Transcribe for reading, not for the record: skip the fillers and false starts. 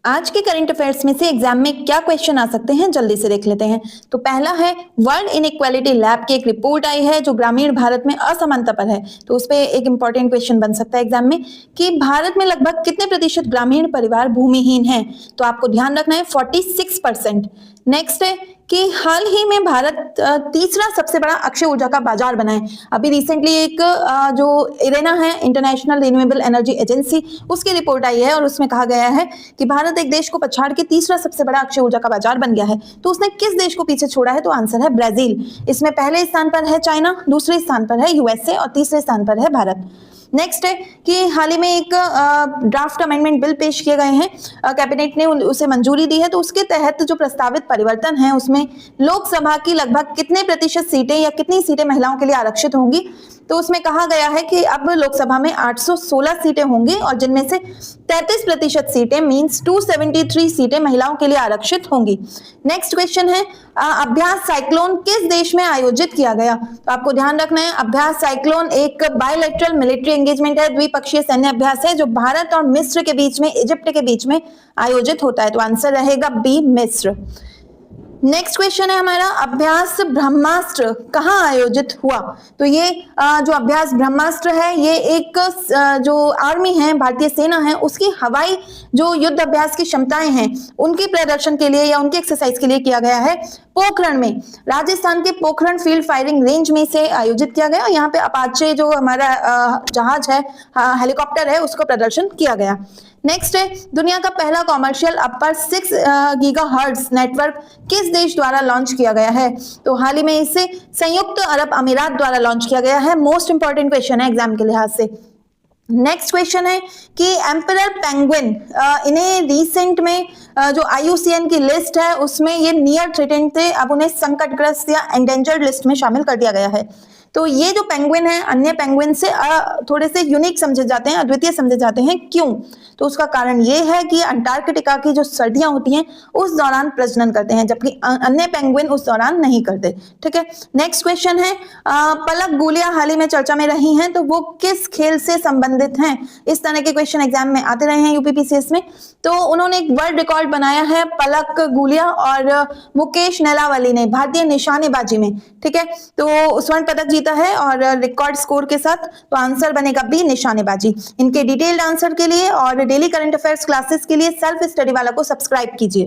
आज के current affairs में से एग्जाम में क्या क्वेश्चन आ सकते हैं जल्दी से देख लेते हैं। तो पहला है, वर्ल्ड इनइक्वालिटी लैब की एक रिपोर्ट आई है जो ग्रामीण भारत में असमानता पर है। तो उस पर एक इंपॉर्टेंट क्वेश्चन बन सकता है एग्जाम में कि भारत में लगभग कितने प्रतिशत ग्रामीण परिवार भूमिहीन हैं। तो आपको ध्यान रखना है 46%। नेक्स्ट है कि हाल ही में भारत तीसरा सबसे बड़ा अक्षय ऊर्जा का बाजार बना है। अभी रिसेंटली एक जो इरेना है, इंटरनेशनल रिन्यूएबल एनर्जी एजेंसी, उसकी रिपोर्ट आई है और उसमें कहा गया है कि भारत एक देश को पछाड़ के तीसरा सबसे बड़ा अक्षय ऊर्जा का बाजार बन गया है। तो उसने किस देश को पीछे छोड़ा है? तो आंसर है ब्राजील। इसमें पहले स्थान पर है चाइना, दूसरे स्थान पर है यूएसए और तीसरे स्थान पर है भारत। नेक्स्ट है कि हाल ही में एक ड्राफ्ट अमेंडमेंट बिल पेश किए गए हैं, कैबिनेट ने उसे मंजूरी दी है। तो उसके तहत जो प्रस्तावित परिवर्तन है उसमें लोकसभा की लगभग कितने प्रतिशत सीटें या कितनी सीटें महिलाओं के लिए आरक्षित होंगी। तो उसमें कहा गया है कि अब लोकसभा में 816 सीटें होंगी और जिनमें से 33% सीटें मींस 273 सीटें महिलाओं के लिए आरक्षित होंगी। नेक्स्ट क्वेश्चन है, अभ्यास साइक्लोन किस देश में आयोजित किया गया? तो आपको ध्यान रखना है, अभ्यास साइक्लोन एक बायलैटरल मिलिट्री एंगेजमेंट है, द्विपक्षीय सैन्य अभ्यास है जो भारत और मिस्र के बीच में, इजिप्ट के बीच में आयोजित होता है। तो आंसर रहेगा बी, मिस्र। नेक्स्ट क्वेश्चन है हमारा, अभ्यास ब्रह्मास्त्र कहाँ आयोजित हुआ? तो ये जो अभ्यास ब्रह्मास्त्र है ये एक जो आर्मी है, भारतीय सेना है, उसकी हवाई जो युद्ध अभ्यास की क्षमताएं हैं उनके प्रदर्शन के लिए या उनके एक्सरसाइज के लिए किया गया है। पोखरण में, राजस्थान के पोखरण फील्ड फायरिंग रेंज में से आयोजित किया गया। यहाँ पे अपाचे जो हमारा जहाज है, हेलीकॉप्टर है, उसको प्रदर्शन किया गया। नेक्स्ट है, दुनिया का पहला कॉमर्शियल अपर 6 गीगाहर्ट्ज नेटवर्क किस देश द्वारा लॉन्च किया गया है? तो हाल ही में इसे संयुक्त अरब अमीरात द्वारा लॉन्च किया गया है। मोस्ट इंपॉर्टेंट क्वेश्चन है एग्जाम के लिहाज से। नेक्स्ट क्वेश्चन है कि एम्परर पेंगुइन, इन्हें रिसेंट में जो IUCN की लिस्ट है उसमें ये नियर थ्रेटेंड थे, अब उन्हें संकटग्रस्त या एंडेंजर्ड लिस्ट में शामिल कर दिया गया है। तो ये जो पेंगुइन है अन्य पेंगुइन से थोड़े से यूनिक समझे जाते हैं, अद्वितीय समझे जाते हैं। क्यों? तो उसका कारण ये है कि अंटार्कटिका की जो सर्दियां होती हैं उस दौरान प्रजनन करते हैं, जबकि अन्य पेंगुइन उस दौरान नहीं करते। ठीक है। नेक्स्ट क्वेश्चन है, पलक गुलिया हाल ही में चर्चा में रही हैं, तो वो किस खेल से संबंधित हैं? इस तरह के क्वेश्चन एग्जाम में आते रहे हैं यूपीपीसीएस में। तो उन्होंने एक वर्ल्ड रिकॉर्ड बनाया है पलक गुलिया और मुकेश नेलावली ने भारतीय निशानेबाजी में। ठीक है, तो स्वर्ण पदक जीता है और रिकॉर्ड स्कोर के साथ। तो आंसर बनेगा बी, निशानेबाजी। इनके डिटेल्ड आंसर के लिए और डेली करंट अफेयर्स क्लासेस के लिए सेल्फ स्टडी वाला को सब्सक्राइब कीजिए।